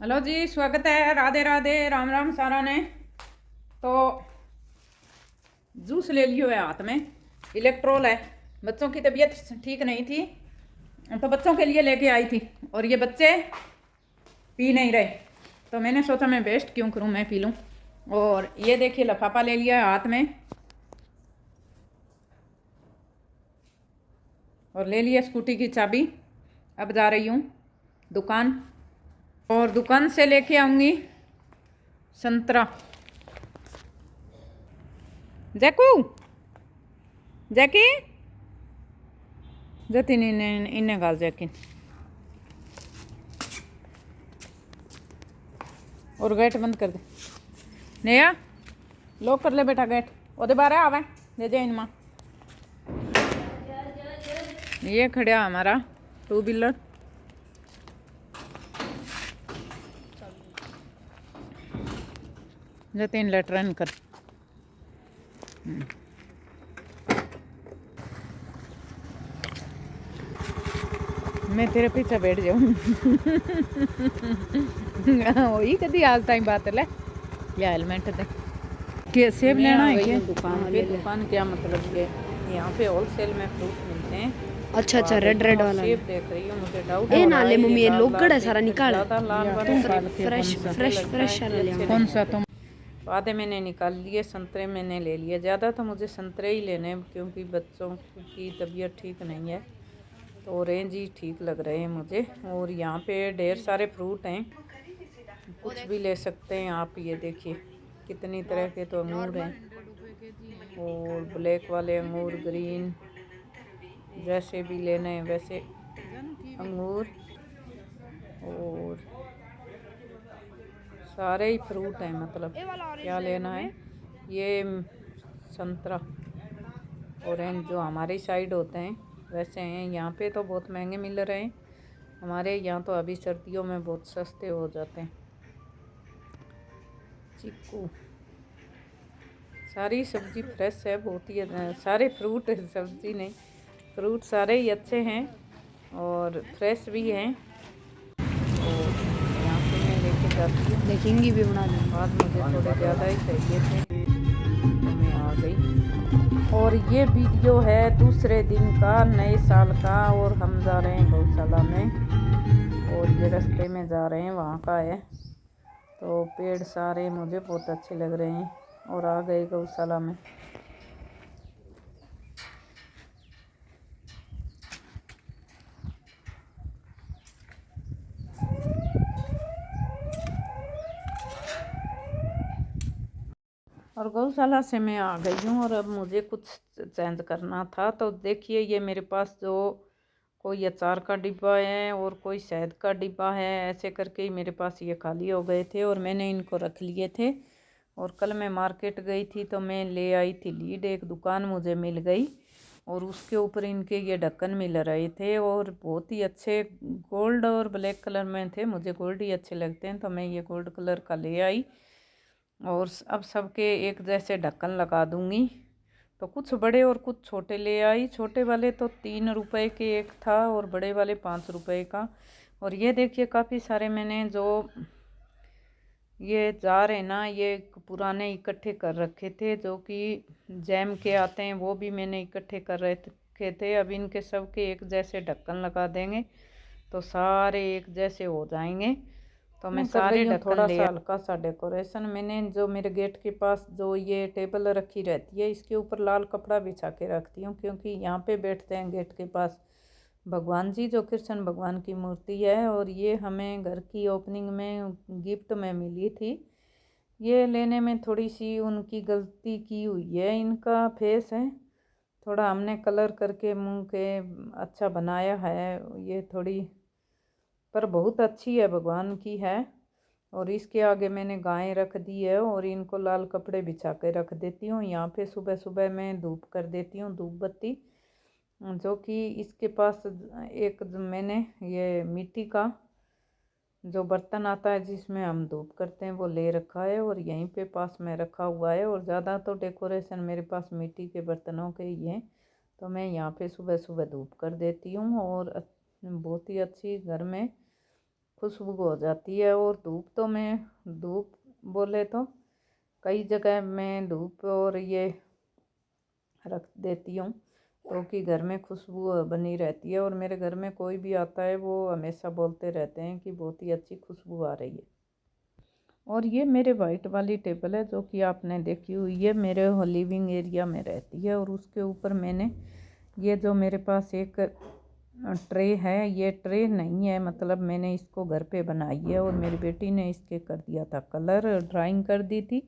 Hello जी, स्वागत है। राधे राधे, राम राम सारा ने। तो जूस ले लियो है हाथ में, इलेक्ट्रोल है। बच्चों की तबीयत ठीक नहीं थी तो बच्चों के लिए लेके आई थी और ये बच्चे पी नहीं रहे, तो मैंने सोचा मैं वेस्ट क्यों करूं, मैं पी लूं। और ये देखिए लिफाफा ले लिया है हाथ में और ले लिया स्कूटी की चाबी। अब जा रही हूँ दुकान और दुकान से लेके आऊँगी संतरा। जैकू, जैकी जतिन इन्हें गाल जैकिन और गेट बंद कर दे। नया लॉक कर ले बेटा गेट। ओदे बारे आवे ले जा इनमा। ये खड़ा हमारा टू व्हीलर। जतिन लेट रन कर। मैं तेरे पीछे बैठ जाऊँ। वही कदी आज टाइम बात है। या हेलमेट दे के सेब लेना है क्या? दुकान पे। दुकान क्या मतलब ये यहाँ पे होलसेल में फ्रूट मिलते हैं। अच्छा अच्छा, रेड रेड वाला सेब देख रही हूँ, मुझे डाउट ए हो ना रहा ले है मम्मी, ये लोगड़ है सारा निकाल। ज्यादा लाल वाले फ्रेश फ्रेश फ्रेश वाला ले। कौन सा तुम? आधे मैंने निकाल लिए, संतरे मैंने ले लिए। ज़्यादा तो मुझे संतरे ही लेने हैं क्योंकि बच्चों की तबीयत ठीक नहीं है, तो ऑरेंज ही ठीक लग रहे हैं मुझे। और यहाँ पे ढेर सारे फ्रूट हैं, कुछ भी ले सकते हैं आप। ये देखिए कितनी तरह के तो अंगूर हैं, और ब्लैक वाले अंगूर, ग्रीन, जैसे भी लेने हैं वैसे अंगूर, और सारे ही फ्रूट हैं। मतलब क्या लेना है। ये संतरा ऑरेंज जो हमारी साइड होते हैं वैसे हैं, यहाँ पे तो बहुत महंगे मिल रहे हैं। हमारे यहाँ तो अभी सर्दियों में बहुत सस्ते हो जाते हैं। चीकू, सारी सब्जी फ्रेश है, बहुत ही सारे फ्रूट, सब्जी नहीं, फ्रूट सारे ही अच्छे हैं और फ्रेश भी हैं। और यहाँ पे मैं लेके जाती हूँ, देखेंगी भी बना देंगे। बाद मुझे थोड़े ज़्यादा ही चाहिए थे तो मैं आ गई। और ये वीडियो है दूसरे दिन का, नए साल का, और हम जा रहे हैं गौशाला में। और ये रास्ते में जा रहे हैं, वहाँ का है। तो पेड़ सारे मुझे बहुत अच्छे लग रहे हैं और आ गए गौशाला में। और गौशाला से मैं आ गई हूँ और अब मुझे कुछ चेंज करना था। तो देखिए ये मेरे पास जो कोई अचार का डिब्बा है और कोई शहद का डिब्बा है, ऐसे करके ही मेरे पास ये खाली हो गए थे और मैंने इनको रख लिए थे। और कल मैं मार्केट गई थी तो मैं ले आई थी लीड, एक दुकान मुझे मिल गई और उसके ऊपर इनके ये ढक्कन मिल रहे थे और बहुत ही अच्छे गोल्ड और ब्लैक कलर में थे। मुझे गोल्ड ही अच्छे लगते हैं तो मैं ये गोल्ड कलर का ले आई। और अब सबके एक जैसे ढक्कन लगा दूंगी। तो कुछ बड़े और कुछ छोटे ले आई। छोटे वाले तो 3 रुपए के एक था और बड़े वाले 5 रुपए का। और ये देखिए काफ़ी सारे मैंने जो ये जार है ना, ये पुराने इकट्ठे कर रखे थे, जो कि जैम के आते हैं, वो भी मैंने इकट्ठे कर रखे थे। अब इनके सबके एक जैसे ढक्कन लगा देंगे तो सारे एक जैसे हो जाएंगे। तो मैं सारे ढक्कन थोड़ा सा हल्का सा डेकोरेशन मैंने जो मेरे गेट के पास जो ये टेबल रखी रहती है, इसके ऊपर लाल कपड़ा बिछा के रखती हूँ क्योंकि यहाँ पे बैठते हैं गेट के पास भगवान जी, जो कृष्ण भगवान की मूर्ति है। और ये हमें घर की ओपनिंग में गिफ्ट में मिली थी। ये लेने में थोड़ी सी उनकी गलती की हुई है, इनका फेस है थोड़ा हमने कलर करके मुंह के अच्छा बनाया है ये थोड़ी, पर बहुत अच्छी है, भगवान की है। और इसके आगे मैंने गायें रख दी है और इनको लाल कपड़े बिछा के रख देती हूँ। यहाँ पे सुबह सुबह मैं धूप कर देती हूँ, धूप बत्ती, जो कि इसके पास एक मैंने ये मिट्टी का जो बर्तन आता है जिसमें हम धूप करते हैं वो ले रखा है और यहीं पे पास में रखा हुआ है। और ज़्यादा तो डेकोरेशन मेरे पास मिट्टी के बर्तनों के ही हैं, तो मैं यहाँ पे सुबह सुबह धूप कर देती हूँ और बहुत ही अच्छी घर में खुशबू हो जाती है। और धूप तो मैं धूप बोले तो कई जगह मैं धूप और ये रख देती हूँ, क्योंकि घर में खुशबू बनी रहती है। और मेरे घर में कोई भी आता है वो हमेशा बोलते रहते हैं कि बहुत ही अच्छी खुशबू आ रही है। और ये मेरे वाइट वाली टेबल है जो कि आपने देखी हुई है, मेरे लिविंग एरिया में रहती है। और उसके ऊपर मैंने ये जो मेरे पास एक ट्रे है, ये ट्रे नहीं है, मतलब मैंने इसको घर पे बनाई है। और मेरी बेटी ने इसके कर दिया था कलर, ड्राइंग कर दी थी,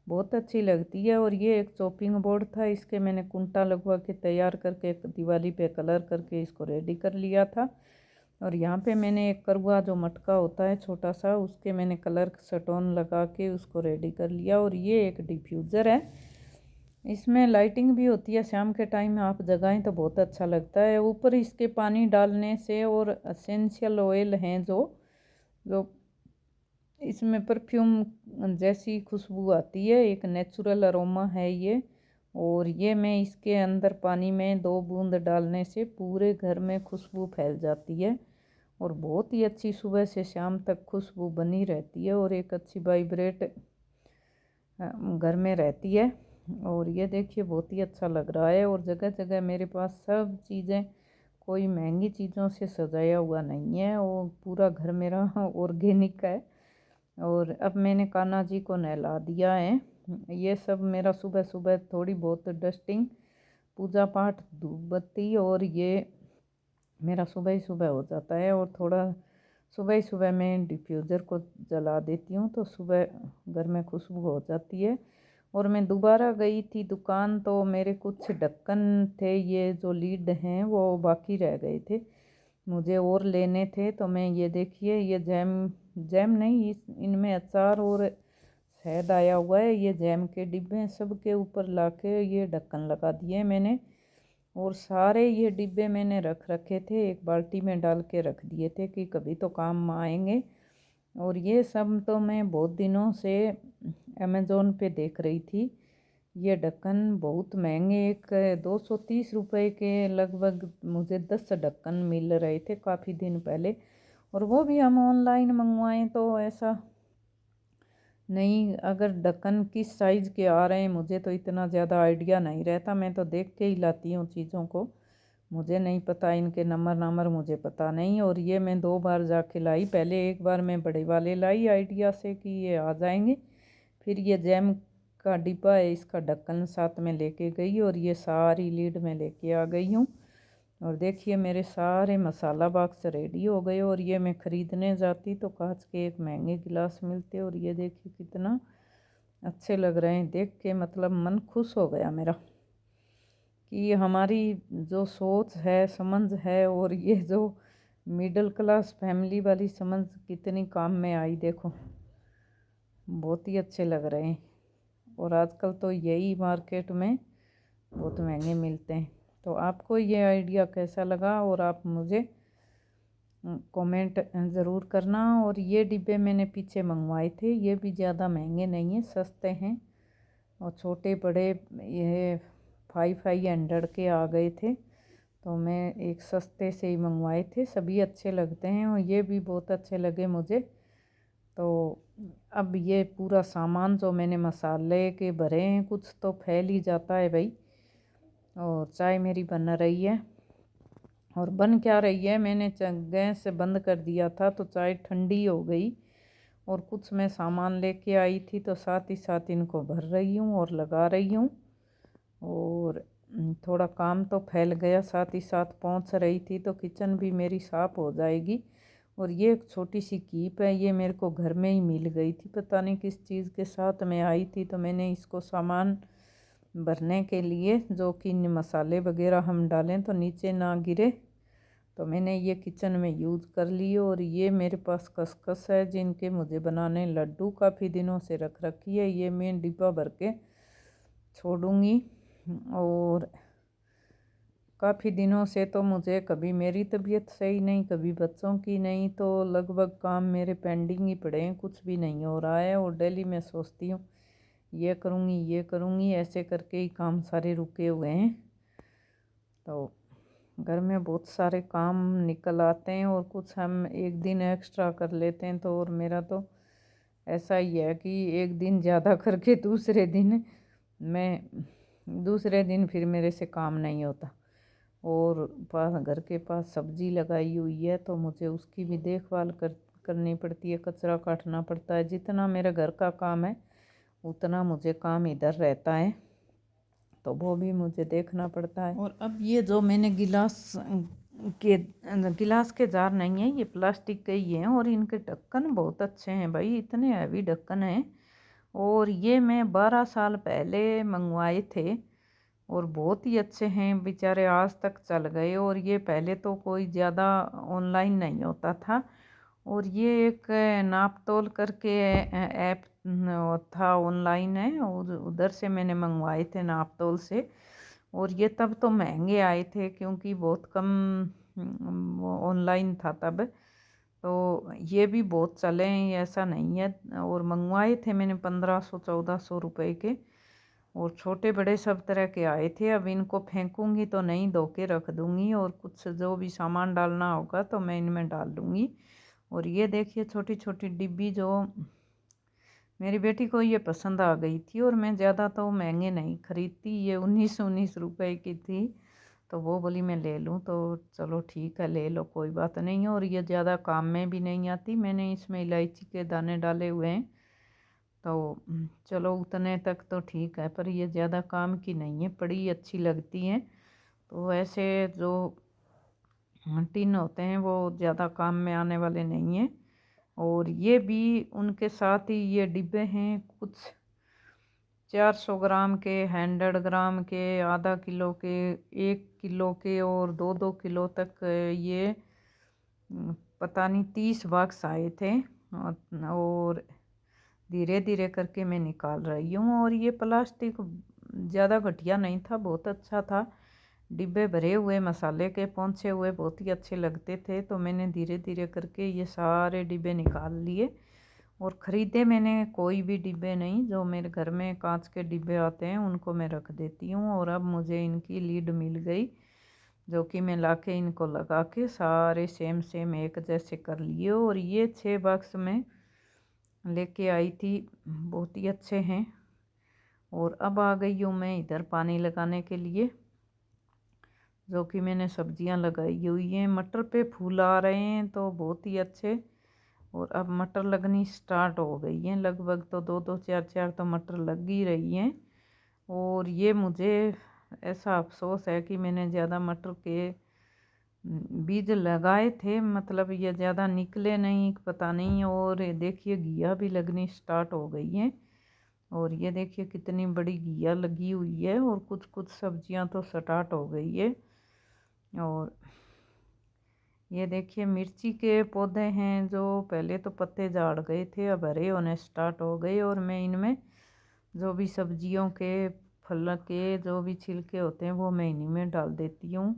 बहुत अच्छी लगती है। और ये एक चॉपिंग बोर्ड था, इसके मैंने कुंटा लगवा के तैयार करके एक दिवाली पे कलर करके इसको रेडी कर लिया था। और यहाँ पे मैंने एक करुआ जो मटका होता है छोटा सा, उसके मैंने कलर स्टोन लगा के उसको रेडी कर लिया। और ये एक डिफ्यूज़र है, इसमें लाइटिंग भी होती है, शाम के टाइम आप जगाएं तो बहुत अच्छा लगता है। ऊपर इसके पानी डालने से और एसेंशियल ऑयल हैं जो जो इसमें परफ्यूम जैसी खुशबू आती है, एक नेचुरल अरोमा है ये। और ये मैं इसके अंदर पानी में 2 बूंद डालने से पूरे घर में खुशबू फैल जाती है। और बहुत ही अच्छी सुबह से शाम तक खुशबू बनी रहती है और एक अच्छी वाइब्रेट घर में रहती है। और ये देखिए बहुत ही अच्छा लग रहा है। और जगह जगह मेरे पास सब चीज़ें, कोई महंगी चीज़ों से सजाया हुआ नहीं है, और पूरा घर मेरा ऑर्गेनिक है। और अब मैंने कान्हा जी को नहला दिया है। ये सब मेरा सुबह सुबह थोड़ी बहुत डस्टिंग, पूजा पाठ, धूप बत्ती, और ये मेरा सुबह ही सुबह हो जाता है। और थोड़ा सुबह ही सुबह मैं डिफ्यूज़र को जला देती हूँ तो सुबह घर में खुशबू हो जाती है। और मैं दोबारा गई थी दुकान तो मेरे कुछ ढक्कन थे, ये जो लीड हैं वो बाकी रह गए थे, मुझे और लेने थे। तो मैं ये देखिए, ये जैम जैम नहीं, इनमें अचार और शहद आया हुआ है, ये जैम के डिब्बे हैं, सब के ऊपर ला के ये ढक्कन लगा दिए मैंने। और सारे ये डिब्बे मैंने रख रखे थे, एक बाल्टी में डाल के रख दिए थे कि कभी तो काम आएंगे। और ये सब तो मैं बहुत दिनों से अमेज़ोन पे देख रही थी। ये ढक्कन बहुत महंगे, एक 230 रुपये के लगभग मुझे 10 ढक्कन मिल रहे थे काफ़ी दिन पहले। और वो भी हम ऑनलाइन मंगवाएं तो ऐसा नहीं, अगर ढक्कन किस साइज़ के आ रहे हैं मुझे तो इतना ज़्यादा आइडिया नहीं रहता, मैं तो देख के ही लाती हूँ चीज़ों को, मुझे नहीं पता इनके नंबर मुझे पता नहीं। और ये मैं 2 बार जाके लाई, पहले एक बार मैं बड़े वाले लाई आइडिया से कि ये आ जाएंगे, फिर ये जैम का डिब्बा है इसका ढक्कन साथ में लेके गई, और ये सारी लीड में लेके आ गई हूँ। और देखिए मेरे सारे मसाला बॉक्स रेडी हो गए। और ये मैं ख़रीदने जाती तो कांच के एक महंगे गिलास मिलते, और ये देखिए कितना अच्छे लग रहे हैं देख के, मतलब मन खुश हो गया मेरा कि हमारी जो सोच है, समझ है, और ये जो मिडिल क्लास फैमिली वाली समझ कितनी काम में आई, देखो बहुत ही अच्छे लग रहे हैं। और आजकल तो यही मार्केट में बहुत महंगे मिलते हैं। तो आपको ये आइडिया कैसा लगा, और आप मुझे कमेंट ज़रूर करना। और ये डिब्बे मैंने पीछे मंगवाए थे, ये भी ज़्यादा महंगे नहीं हैं, सस्ते हैं, और छोटे बड़े ये 500 के आ गए थे। तो मैं एक सस्ते से ही मंगवाए थे, सभी अच्छे लगते हैं और ये भी बहुत अच्छे लगे मुझे। तो अब ये पूरा सामान जो मैंने मसाले के भरे हैं, कुछ तो फैल ही जाता है भाई। और चाय मेरी बन रही है, और बन क्या रही है, मैंने गैस बंद कर दिया था तो चाय ठंडी हो गई। और कुछ मैं सामान लेके आई थी तो साथ ही साथ इनको भर रही हूँ और लगा रही हूँ। और थोड़ा काम तो फैल गया, साथ ही साथ पहुँच रही थी तो किचन भी मेरी साफ़ हो जाएगी। और ये एक छोटी सी कीप है, ये मेरे को घर में ही मिल गई थी, पता नहीं किस चीज़ के साथ मैं आई थी। तो मैंने इसको सामान भरने के लिए, जो कि मसाले वगैरह हम डालें तो नीचे ना गिरे, तो मैंने ये किचन में यूज़ कर ली। और ये मेरे पास खसखस है जिनके मुझे बनाने लड्डू काफ़ी दिनों से रख रखी है, ये मैं डिब्बा भर के छोड़ूंगी। और काफ़ी दिनों से तो मुझे कभी मेरी तबीयत सही नहीं, कभी बच्चों की नहीं, तो लगभग काम मेरे पेंडिंग ही पड़े हैं, कुछ भी नहीं हो रहा है। और डेली मैं सोचती हूँ ये करूँगी, ऐसे करके ही काम सारे रुके हुए हैं। तो घर में बहुत सारे काम निकल आते हैं और कुछ हम एक दिन एक्स्ट्रा कर लेते हैं। तो और मेरा तो ऐसा ही है कि एक दिन ज़्यादा करके दूसरे दिन फिर मेरे से काम नहीं होता। और घर के पास सब्जी लगाई हुई है तो मुझे उसकी भी देखभाल करनी पड़ती है, कचरा काटना पड़ता है। जितना मेरे घर का काम है उतना मुझे काम इधर रहता है, तो वो भी मुझे देखना पड़ता है। और अब ये जो मैंने गिलास के जार नहीं है, ये प्लास्टिक के ही हैं और इनके ढक्कन बहुत अच्छे हैं भाई, इतने हैवी ढक्कन हैं। और ये मैं 12 साल पहले मंगवाए थे और बहुत ही अच्छे हैं बेचारे, आज तक चल गए। और ये पहले तो कोई ज़्यादा ऑनलाइन नहीं होता था, और ये एक नाप तोल करके ऐप था, ऑनलाइन है, और उधर से मैंने मंगवाए थे नाप तोल से। और ये तब तो महंगे आए थे क्योंकि बहुत कम ऑनलाइन था तब। तो ये भी बहुत चले हैं, ऐसा नहीं है। और मंगवाए थे मैंने 1500-1400 रुपए के, और छोटे बड़े सब तरह के आए थे। अब इनको फेंकूंगी तो नहीं, धो के रख दूंगी, और कुछ जो भी सामान डालना होगा तो मैं इनमें डाल दूंगी। और ये देखिए छोटी छोटी डिब्बी, जो मेरी बेटी को ये पसंद आ गई थी, और मैं ज़्यादा तो महंगे नहीं खरीदती, ये 19 रुपए की थी। तो वो बोली मैं ले लूँ, तो चलो ठीक है ले लो, कोई बात नहीं। और ये ज़्यादा काम में भी नहीं आती, मैंने इसमें इलायची के दाने डाले हुए हैं, तो चलो उतने तक तो ठीक है। पर ये ज़्यादा काम की नहीं है, बड़ी अच्छी लगती हैं। तो ऐसे जो टिन होते हैं वो ज़्यादा काम में आने वाले नहीं हैं। और ये भी उनके साथ ही ये डिब्बे हैं, कुछ 400 ग्राम के, 100 ग्राम के, आधा किलो के, 1 किलो के, और 2-2 किलो तक ये पता नहीं 30 बॉक्स आए थे। और धीरे धीरे करके मैं निकाल रही हूँ। और ये प्लास्टिक ज़्यादा घटिया नहीं था, बहुत अच्छा था। डिब्बे भरे हुए मसाले के पहुँचे हुए बहुत ही अच्छे लगते थे। तो मैंने धीरे धीरे करके ये सारे डिब्बे निकाल लिए, और ख़रीदे मैंने कोई भी डिब्बे नहीं, जो मेरे घर में कांच के डिब्बे आते हैं उनको मैं रख देती हूँ। और अब मुझे इनकी लीड मिल गई, जो कि मैं लाके इनको लगा के सारे सेम सेम एक जैसे कर लिए। और ये 6 बॉक्स में लेके आई थी, बहुत ही अच्छे हैं। और अब आ गई हूँ मैं इधर पानी लगाने के लिए, जो कि मैंने सब्जियां लगाई हुई हैं। मटर पे फूल आ रहे हैं तो बहुत ही अच्छे। और अब मटर लगनी स्टार्ट हो गई हैं, लगभग तो 2-2 4-4 तो मटर लग ही रही हैं। और ये मुझे ऐसा अफसोस है कि मैंने ज़्यादा मटर के बीज लगाए थे, मतलब ये ज़्यादा निकले नहीं, पता नहीं। और ये देखिए घिया भी लगनी स्टार्ट हो गई है, और ये देखिए कितनी बड़ी घिया लगी हुई है। और कुछ कुछ सब्जियां तो स्टार्ट हो गई है। और ये देखिए मिर्ची के पौधे हैं, जो पहले तो पत्ते झाड़ गए थे, अब हरे होने स्टार्ट हो गए। और मैं इनमें जो भी सब्जियों के, फल के जो भी छिलके होते हैं वो मैं इन्हीं में डाल देती हूँ।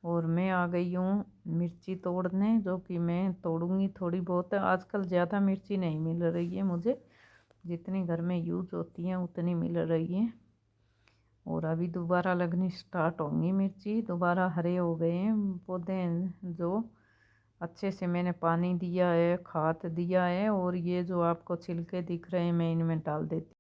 और मैं आ गई हूँ मिर्ची तोड़ने, जो कि मैं तोड़ूंगी थोड़ी बहुत। आजकल ज़्यादा मिर्ची नहीं मिल रही है मुझे, जितनी घर में यूज़ होती हैं उतनी मिल रही है। और अभी दोबारा लगनी स्टार्ट होंगी मिर्ची, दोबारा हरे हो गए हैं पौधे, जो अच्छे से मैंने पानी दिया है, खाद दिया है। और ये जो आपको छिलके दिख रहे हैं मैं इनमें डाल देती